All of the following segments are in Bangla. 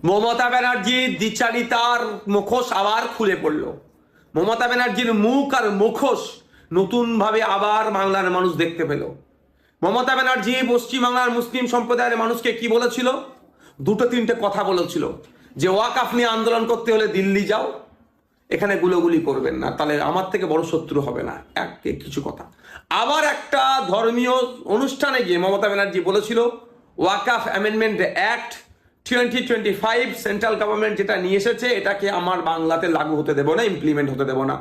মমতা ব্যানার্জির দ্বিচারিতার মুখোশ আবার খুলে পড়ল। মমতা ব্যানার্জির মুখ আর মুখোশ নতুনভাবে আবার বাংলার মানুষ দেখতে পেল। মমতা ব্যানার্জি পশ্চিমবাংলার মুসলিম সম্প্রদায়ের মানুষকে কি বলেছিল? দুটো তিনটে কথা বলেছিল, যে ওয়াকফ নিয়ে আন্দোলন করতে হলে দিল্লি যাও, এখানে গুলোগুলি করবেন না, তাহলে আমার থেকে বড় শত্রু হবে না, কিছু কথা। আবার একটা ধর্মীয় অনুষ্ঠানে গিয়ে মমতা ব্যানার্জি বলেছিল ওয়াকফ অ্যামেন্ডমেন্ট অ্যাক্ট 2025 সেন্ট্রাল গভর্নমেন্ট যেটা নিয়ে এসেছে এটাকে আমার বাংলাতে লাগু হতে দেবো না, ইমপ্লিমেন্ট হতে দেবো না।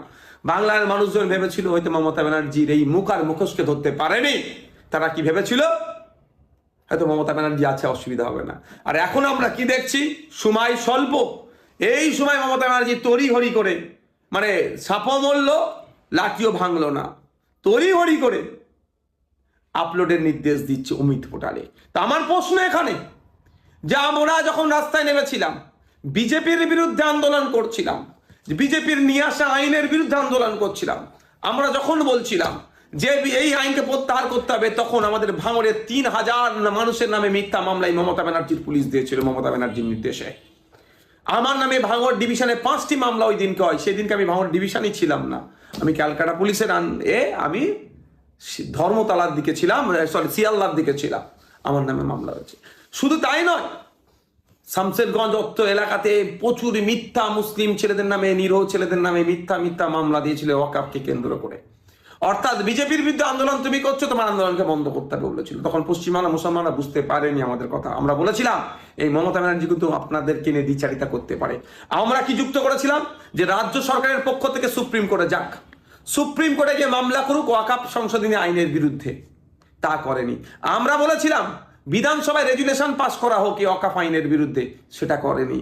বাংলার মানুষজন ভেবেছিল হয়তো মমতা ব্যানার্জির এই মুখ আর মুখোশকে ধরতে পারেনি। তারা কি ভেবেছিল? হয়তো মমতা ব্যানার্জি আছে, অসুবিধা হবে না। আর এখন আমরা কি দেখছি? সময় স্বল্প, এই সময় মমতা ব্যানার্জি তড়িঘড়ি করে, মানে সাপও মরল লাঠিও ভাঙলো না, তড়িঘড়ি করে আপলোডের নির্দেশ দিচ্ছে অমিত পোর্টালে। তা আমার প্রশ্ন এখানে, যে আমরা যখন রাস্তায় নেমেছিলাম, বিজেপির বিরুদ্ধে আন্দোলন করছিলাম, বিজেপির নিয়ে আসা আইনের বিরুদ্ধে আন্দোলন করছিলাম, আমরা যখন বলছিলাম যে এই আইনকে প্রত্যাহার করতে হবে, তখন আমাদের ভাঙড়ে 3000 মানুষের নামে মিথ্যা মামলায় মমতা ব্যানার্জির পুলিশ দিয়েছিল মমতা ব্যানার্জির নির্দেশে। আমার নামে ভাঙড় ডিভিশনে 5টি মামলা ওই দিনকে হয়। সেদিনকে আমি ভাঙড় ডিভিশনই ছিলাম না, আমি ক্যালকাটা পুলিশের আমি ধর্মতলার দিকে ছিলাম, শিয়ালদার দিকে ছিলাম, আমার নামে মামলা হয়েছে। শুধু তাই নয়, শামশেরগঞ্জ অত্ত এলাকাতে প্রচুর মিথ্যা মুসলিম ছেলেদের নামে, নিরীহ ছেলেদের নামে মিথ্যা মামলা দিয়েছিল ওয়াকফকে কেন্দ্র করে। অর্থাৎ বিজেপির বিরুদ্ধে আন্দোলন তুমি করছো, তোমার আন্দোলনকে বন্ধ করতে হবে বলেছিল। তখন পশ্চিমবাংলা মুসলমানরা বুঝতে পারেনি আমাদের কথা। আমরা বলেছিলাম এই মমতা ব্যানার্জি কিন্তু আপনাদেরকে নিয়ে দ্বিচারিতা করতে পারে। আমরা কি যুক্ত করেছিলাম? যে রাজ্য সরকারের পক্ষ থেকে সুপ্রিম কোর্টে যাক, সুপ্রিম কোর্টে গিয়ে মামলা করুক ওয়াকফ সংশোধনী আইনের বিরুদ্ধে। তা করেনি। আমরা বলেছিলাম বিধানসভায় রেজুলেশন পাস করা হোক এই ওয়াকফ আইনের বিরুদ্ধে, সেটা করেনি।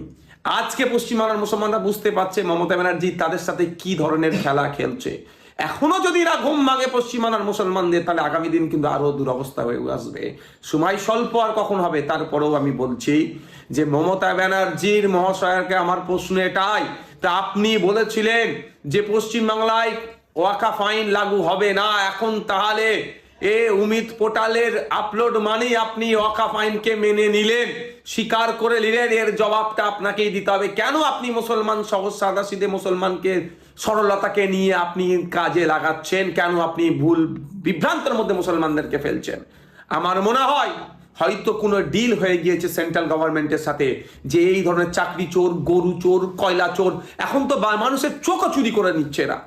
আজকে পশ্চিমবাংলার মুসলমানরা বুঝতে পারছে মমতা ব্যানার্জি তাদের সাথে কি ধরনের খেলা খেলছে। এখনো যদি এরা ঘুম ভাঙে পশ্চিমবাংলার মুসলমানদের, তাহলে আগামী দিন কিন্তু আরো দুরবস্থা হয়ে আসবে। সময় স্বল্প আর কখন হবে। তারপরেও আমি বলছি যে মমতা ব্যানার্জির মহাশয়কে আমার প্রশ্ন এটাই, তা আপনি বলেছিলেন যে পশ্চিমবাংলায় ওয়াকফ আইন লাগু হবে না, এখন তাহলে অমিত পোর্টালের আপলোড মানেই আপনি ওয়াকফ আইনকে মেনে নিলেন, স্বীকার করে নিলেন। এর জবাবটা আপনাকেই দিতে হবে। কেন আপনি মুসলমান সহজ সাদাসিধে মুসলমানকে সরলতাকে নিয়ে আপনি কাজে লাগাচ্ছেন? কেন আপনি ভুল বিভ্রান্তের মধ্যে মুসলমানদেরকে ফেলছেন? আমার মনে হয় হয়তো কোনো ডিল হয়ে গিয়েছে সেন্ট্রাল গভর্নমেন্টের সাথে, যে এই ধরনের চাকরি চোর, গরু চোর, কয়লা চোর, এখন তো মানুষের চোখও চুরি করে নিচ্ছে এরা।